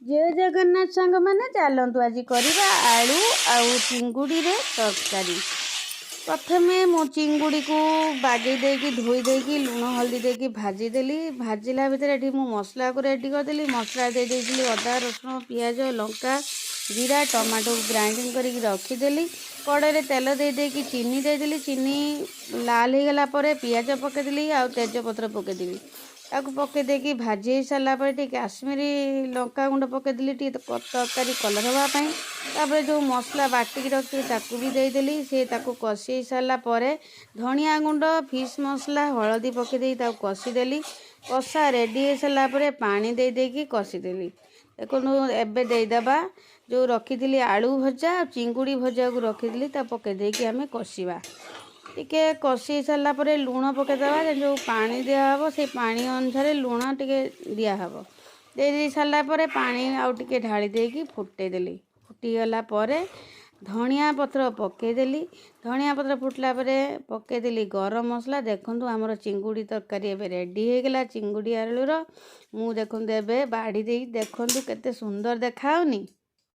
जय जगन्नाथ सांग मैंने चलतु आज करवा आलू आउ चिंगुड़ी रे तरकारी। प्रथमे मो चिंगुड़ी को बागे देकी धोई देकी लुण हल्दी देकी भाजीदेली। भाजिला भितर ये मु मसला को रेडी करदेली। मसला दे देली अदा रसुण पियाज लंका जीरा टमाटो ग्राइंडिंग करके रखीदेली। कड़े तेल दे देकी चीनी देदेली। चीनी लाल हो गला पियाज पकईदेली आउ तेजपत्र पकईदेली। ताकू पकई देकी भाजी सारा पर काश्मीरी लंका गुंड पकईदेली तरकारी कलर हाँपाई। तापर जो मसला बाटिकी रखी ताकू भी देदेली। से ताकू कषी सारा पर धनिया गुंड फिश मसला हलदी पकईदे ताकू कषीदेली। कषा रेडी हो सारा पर पानी दे देकी कषीदेली। देखो एबे देदेबा जो रखी आलू भजा चिंगुड़ी भजा को रखी पकई देकी आम कषा टिके कषी सारा पर लुण पकईदे। जो पानी दिहब से पानी अनुसार लुण टिके दिहब दे सारा पर पानी आउ टिके ढाली देकी फुटेदेली। फुटीगला धनिया पत्र पकईदेली। धनिया पत्र फुटला पकईदेली गरम मसला। देखंतु आमर चिंगुड़ी तरकारी एबे रेडी हो गला। चिंगुड़ी आलूर मु देखंतु एबे बाड़ी देई देखंतु केते सुंदर देखाउनी।